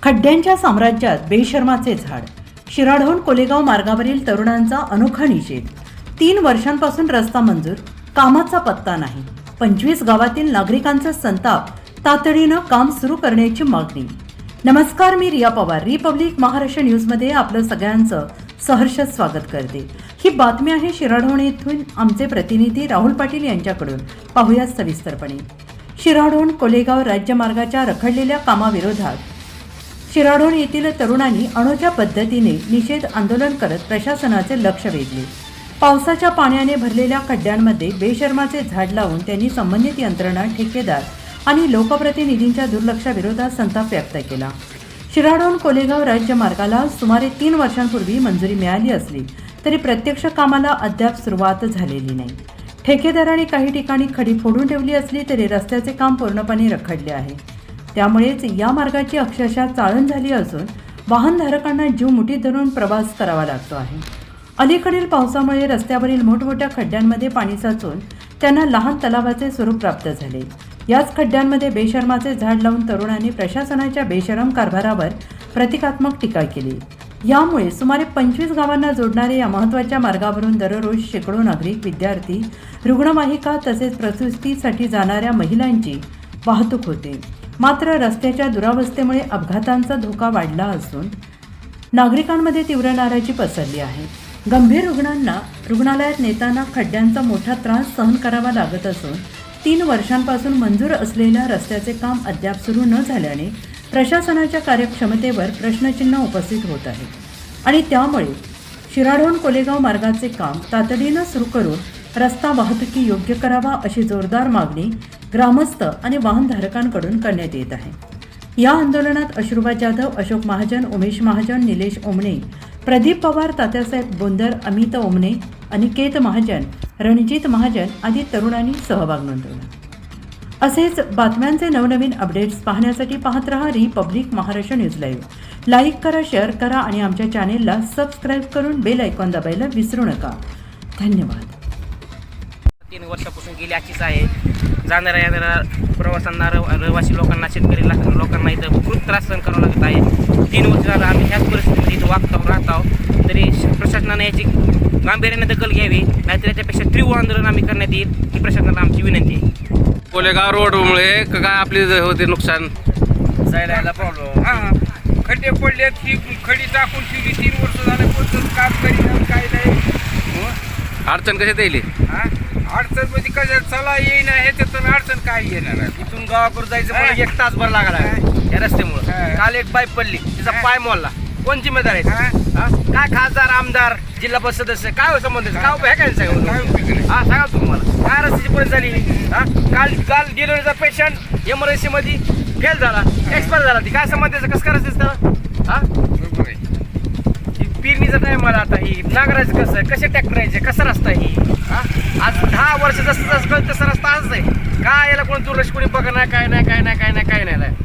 खड्ड्यांच्या साम्राज्यात बेशर्माचे झाड. शिराढोण कोलेगाव मार्गावरील तरुणांचा अनोखा निषेध. 3 वर्षांपासून रस्ता मंजूर, कामाचा पत्ता नाही. 25 गावातील नागरिकांचा संताप. तातडीनं काम सुरू करण्याची मागणी. नमस्कार, मी रिया पवार. रिपब्लिक महाराष्ट्र न्यूजमध्ये आपलं सगळ्यांचं सहर्ष स्वागत करते. ही बातमी आहे शिराढोण येथून आमचे प्रतिनिधी राहुल पाटील यांच्याकडून. पाहूया सविस्तरपणे. शिराढोण कोलेगाव राज्यमार्गाच्या रखडलेल्या कामाविरोधात शिराढोण येथील तरुणांनी अनोख्या पद्धतीने निषेध आंदोलन करत प्रशासनाचे लक्ष वेधले. पावसाच्या पाण्याने भरलेल्या खड्ड्यांमध्ये बेशर्माचे झाड लावून त्यांनी संबंधित यंत्रणा, ठेकेदार आणि लोकप्रतिनिधींच्या दुर्लक्षाविरोधात संताप व्यक्त केला. शिराढोण कोलेगाव राज्यमार्गाला सुमारे 3 वर्षांपूर्वी मंजुरी मिळाली असली तरी प्रत्यक्ष कामाला अद्याप सुरुवात झालेली नाही. ठेकेदाराने काही ठिकाणी खडी फोडून ठेवली असली तरी रस्त्याचे काम पूर्णपणे रखडले आहे. त्यामुळेच या मार्गाची अक्षरशः चाळण झाली असून वाहनधारकांना जीव मुठीत धरून प्रवास करावा लागतो आहे. अलीकडील पावसामुळे रस्त्यावरील मोठमोठ्या खड्ड्यांमध्ये पाणी साचून त्यांना लहान तलावाचे स्वरूप प्राप्त झाले. याच खड्ड्यांमध्ये बेशर्माचे झाड लावून तरुणांनी प्रशासनाच्या बेशरम कारभारावर प्रतिकात्मक टीका केली. यामुळे सुमारे 25 गावांना जोडणाऱ्या या महत्त्वाच्या मार्गावरून दररोज शेकडो नागरिक, विद्यार्थी, रुग्णवाहिका तसेच प्रसूतीसाठी जाणाऱ्या महिलांची वाहतूक होते. मात्र रस्त्याच्या दुरावस्थेमुळे अपघातांचा धोका वाढला असून नागरिकांमध्ये तीव्र नाराजी पसरली आहे. गंभीर रुग्णांना रुग्णालयात नेताना खड्ड्यांचा मोठा त्रास सहन करावा लागत असून 3 वर्षांपासून मंजूर असलेल्या रस्त्याचे काम अद्याप सुरू न झाल्याने प्रशासनाच्या कार्यक्षमतेवर प्रश्नचिन्ह उपस्थित होत आहे आणि त्यामुळे शिराढोण कोलेगाव मार्गाचे काम तातडीनं सुरू करून रस्ता वाहतुकी योग्य करावा अशी जोरदार मागणी ग्रामस्थ आणि वाहनधारकांकडून करण्यात येत आहे. या आंदोलनात अश्रुबा जाधव, अशोक महाजन, उमेश महाजन, निलेश ओमणे, प्रदीप पवार, तात्यासाहेब बोंदर, अमित ओमणे, अनिकेत महाजन, रणजित महाजन आदी तरुणांनी सहभाग नोंदवला. असेच बातम्यांचे नवनवीन अपडेट्स पाहण्यासाठी पाहत रहा Republic Maharashtra news live. Like करा, शेअर करा आणि आमच्या चॅनेलला सबस्क्राईब करून बेल आयकॉन दाबायला विसरू नका. धन्यवाद. 3 वर्षापासून गेली आजचीच आहे. जाणाऱ्या येणाऱ्या प्रवासांना, रहिवासी लोकांना, शेतकरी लोकांना इथं खूप त्रास सहन करावा लागत आहे. 3 वर्ष झालं आम्ही ह्याच परिस्थितीमध्ये इथं राहत आहोत. तरी प्रशासनाने याची गांभीर्याने दखल घ्यावी, नाहीतर याच्यापेक्षा तीव्र आंदोलन आम्ही करण्यात येईल ही प्रशासनाला आमची विनंती आहे. कोलेगाव रोडमुळे काय आपली होते नुकसान, जायला प्रॉब्लेम. खड्डे पडलेत, ही खडी टाकून ठेवली. 3 वर्ष झाले कोणतं काम करीत काय नाही. अडचण कशात येईल? अडचण मध्ये कसं चला येईना, ह्याच्यातून अडचण काय येणार आहे? इथून गावाकडे जायचं मला 1 तासभर लागला या रस्त्यामुळे. काल एक बाईक पडली, तिचा पाय मोडला. कोण जिम्मेदार आहे? काय खासदार, आमदार, जिल्हा परिषद सदस्य, काय संबंध? काय उभं काय सांगा तुम्हाला काय रस्त्याची परिस्थिती झाली? काल डिलिव्हरीचा पेशंट एमर्जन्सी मध्ये फेल झाला, एक्सपायर झाला. ती काय संबंध? कसं करायचं त्याला? पेरणीचा टाइम मला आता ही नांगरायचं कसं, कसे ट्रॅक्टर यायचे, कसा रस्ता ही? आज 10 वर्ष जसं कळत तसा रस्ता असं आहे. काय याला कोण दुर्लक्ष कोणी बघा नाही, काय नाही.